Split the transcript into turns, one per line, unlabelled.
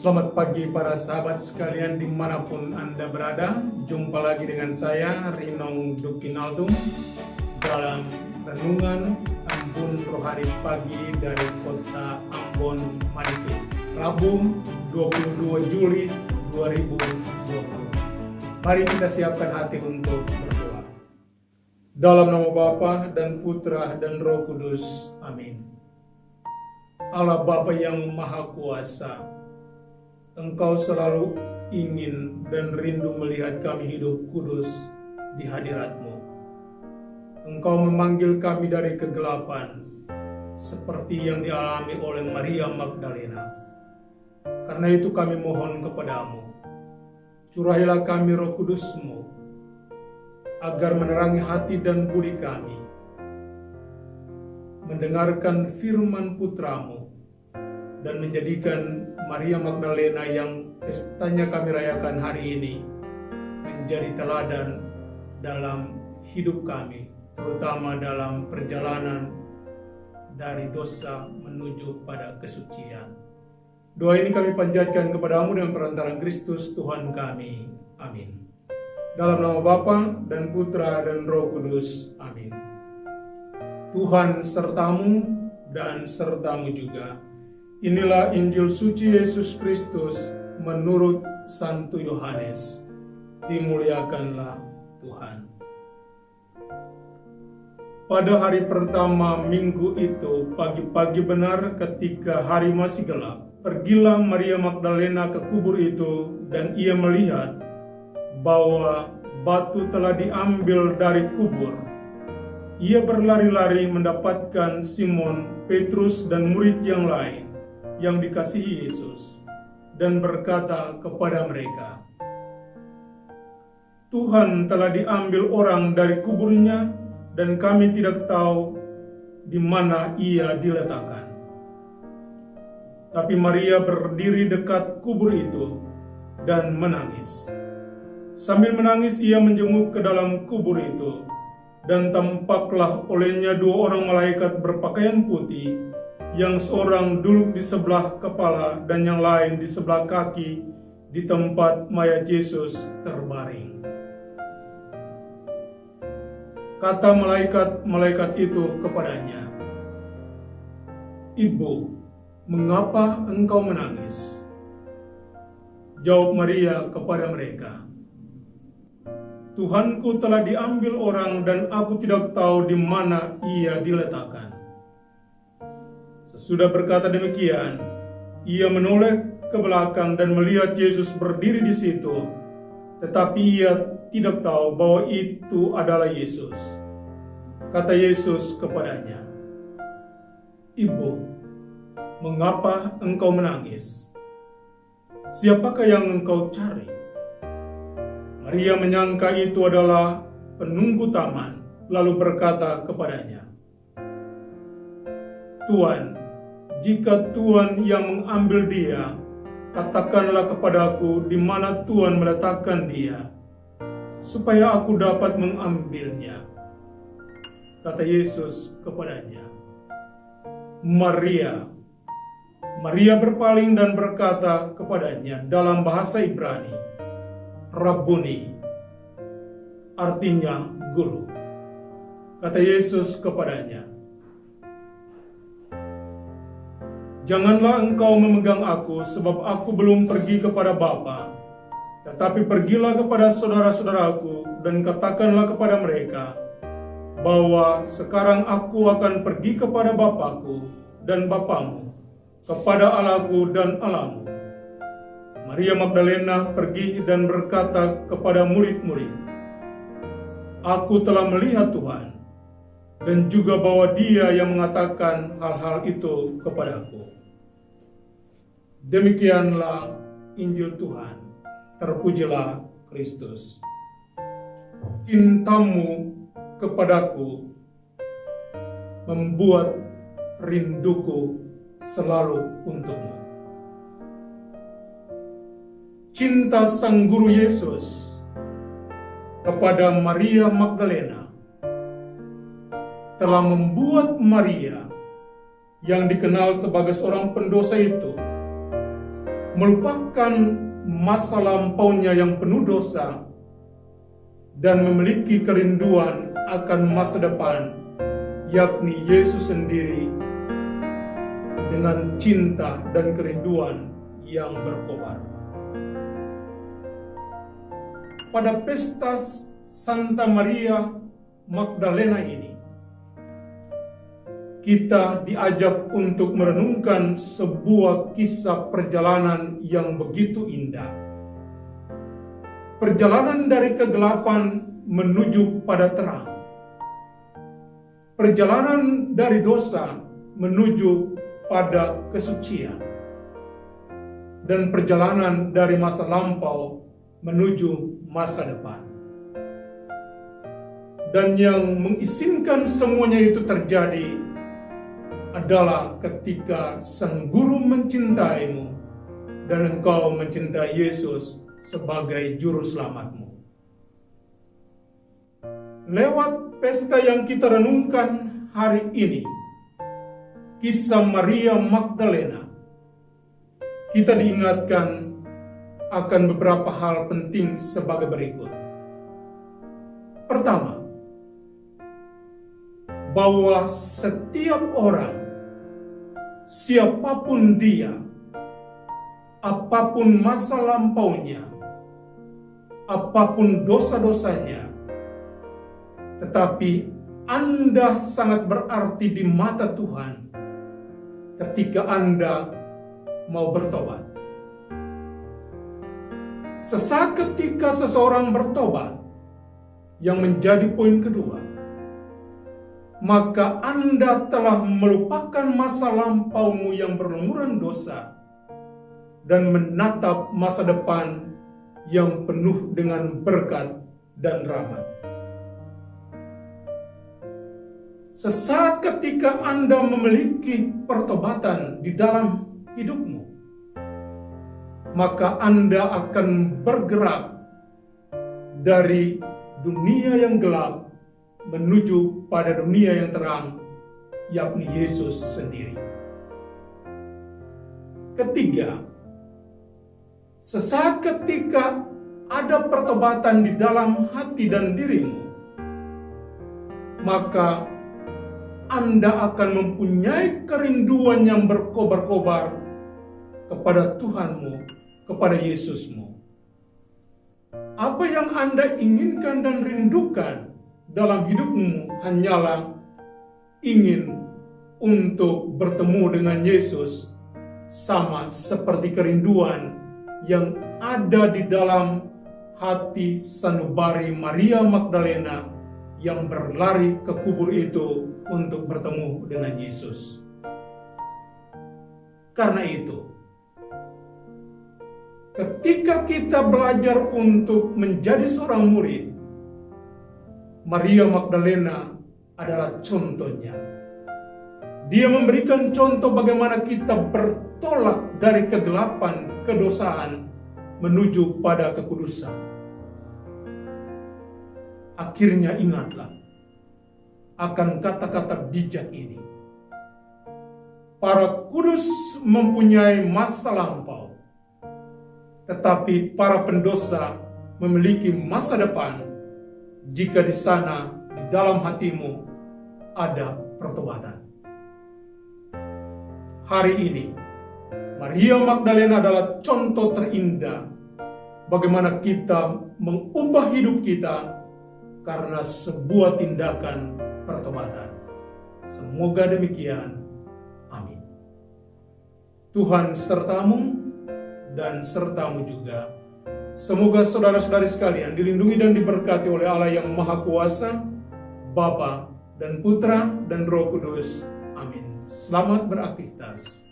Selamat pagi para sahabat sekalian dimanapun Anda berada. Jumpa lagi dengan saya Rinong Dukinaldum dalam Renungan Ambon Rohani Pagi dari Kota Ambon, Malaysia, Rabu 22 Juli 2020. Mari kita siapkan hati untuk berdoa. Dalam nama Bapa dan Putra dan Roh Kudus. Amin. Allah Bapa yang Maha Kuasa, Engkau selalu ingin dan rindu melihat kami hidup kudus di hadirat-Mu. Engkau memanggil kami dari kegelapan, seperti yang dialami oleh Maria Magdalena. Karena itu kami mohon kepadamu, curahilah kami Roh Kudus-Mu, agar menerangi hati dan budi kami, mendengarkan firman Putra-Mu, dan menjadikan Maria Magdalena yang pestanya kami rayakan hari ini menjadi teladan dalam hidup kami, terutama dalam perjalanan dari dosa menuju pada kesucian. Doa ini kami panjatkan kepadamu dengan perantaraan Kristus Tuhan kami. Amin. Dalam nama Bapa dan Putra dan Roh Kudus. Amin. Tuhan sertamu dan sertamu juga. Inilah Injil suci Yesus Kristus menurut Santo Yohanes. Dimuliakanlah Tuhan. Pada hari pertama minggu itu, pagi-pagi benar ketika hari masih gelap, pergilah Maria Magdalena ke kubur itu dan ia melihat bahwa batu telah diambil dari kubur. Ia berlari-lari mendapatkan Simon, Petrus dan murid yang lain yang dikasihi Yesus, dan berkata kepada mereka, "Tuhan telah diambil orang dari kuburnya, dan kami tidak tahu di mana ia diletakkan." Tapi Maria berdiri dekat kubur itu dan menangis. Sambil menangis ia menjenguk ke dalam kubur itu, dan tampaklah olehnya dua orang malaikat berpakaian putih, yang seorang duduk di sebelah kepala dan yang lain di sebelah kaki di tempat mayat Yesus terbaring. Kata malaikat-malaikat itu kepadanya, "Ibu, mengapa engkau menangis?" Jawab Maria kepada mereka, "Tuhanku telah diambil orang dan aku tidak tahu di mana ia diletakkan." Sesudah berkata demikian, ia menoleh ke belakang dan melihat Yesus berdiri di situ, tetapi ia tidak tahu bahwa itu adalah Yesus. Kata Yesus kepadanya, "Ibu, mengapa engkau menangis? Siapakah yang engkau cari?" Maria menyangka itu adalah penunggu taman, lalu berkata kepadanya, "Tuan, jika Tuhan yang mengambil dia, katakanlah kepadaku di mana Tuhan meletakkan dia, supaya aku dapat mengambilnya." Kata Yesus kepadanya, "Maria." Maria berpaling dan berkata kepadanya dalam bahasa Ibrani, "Rabboni," artinya guru. Kata Yesus kepadanya, "Janganlah engkau memegang aku, sebab aku belum pergi kepada Bapa. Tetapi pergilah kepada saudara-saudaraku dan katakanlah kepada mereka bahwa sekarang aku akan pergi kepada Bapakku dan Bapamu, kepada Allahku dan Allahmu." Maria Magdalena pergi dan berkata kepada murid-murid, "Aku telah melihat Tuhan, dan juga bahwa Dia yang mengatakan hal-hal itu kepadaku." Demikianlah Injil Tuhan. Terpujilah Kristus. Cintamu kepadaku membuat rinduku selalu untukmu. Cinta Sang Guru Yesus kepada Maria Magdalena telah membuat Maria yang dikenal sebagai seorang pendosa itu melupakan masa lampaunya yang penuh dosa dan memiliki kerinduan akan masa depan, yakni Yesus sendiri, dengan cinta dan kerinduan yang berkobar. Pada pesta Santa Maria Magdalena ini, kita diajak untuk merenungkan sebuah kisah perjalanan yang begitu indah. Perjalanan dari kegelapan menuju pada terang. Perjalanan dari dosa menuju pada kesucian. Dan perjalanan dari masa lampau menuju masa depan. Dan yang mengizinkan semuanya itu terjadi adalah ketika Sang Guru mencintaimu dan engkau mencintai Yesus sebagai juru selamatmu. Lewat pesta yang kita renungkan hari ini, kisah Maria Magdalena, kita diingatkan akan beberapa hal penting sebagai berikut. Pertama, bahwa setiap orang, siapapun dia, apapun masa lampaunya, apapun dosa-dosanya, tetapi Anda sangat berarti di mata Tuhan ketika Anda mau bertobat. Sesaat ketika seseorang bertobat, yang menjadi poin kedua, maka Anda telah melupakan masa lampaumu yang berlumuran dosa dan menatap masa depan yang penuh dengan berkat dan rahmat. Sesaat ketika Anda memiliki pertobatan di dalam hidupmu, maka Anda akan bergerak dari dunia yang gelap menuju pada dunia yang terang, yakni Yesus sendiri. Ketiga, sesaat ketika ada pertobatan di dalam hati dan dirimu, maka Anda akan mempunyai kerinduan yang berkobar-kobar kepada Tuhanmu, kepada Yesusmu. Apa yang Anda inginkan dan rindukan dalam hidupmu hanyalah ingin untuk bertemu dengan Yesus, sama seperti kerinduan yang ada di dalam hati sanubari Maria Magdalena yang berlari ke kubur itu untuk bertemu dengan Yesus. Karena itu, ketika kita belajar untuk menjadi seorang murid, Maria Magdalena adalah contohnya. Dia memberikan contoh bagaimana kita bertolak dari kegelapan, kedosaan, menuju pada kekudusan. Akhirnya ingatlah akan kata-kata bijak ini. Para kudus mempunyai masa lampau, tetapi para pendosa memiliki masa depan jika di sana, di dalam hatimu, ada pertobatan. Hari ini, Maria Magdalena adalah contoh terindah bagaimana kita mengubah hidup kita karena sebuah tindakan pertobatan. Semoga demikian. Amin. Tuhan sertamu dan sertamu juga. Semoga saudara-saudari sekalian dilindungi dan diberkati oleh Allah yang Maha Kuasa, Bapa dan Putra dan Roh Kudus. Amin. Selamat beraktivitas.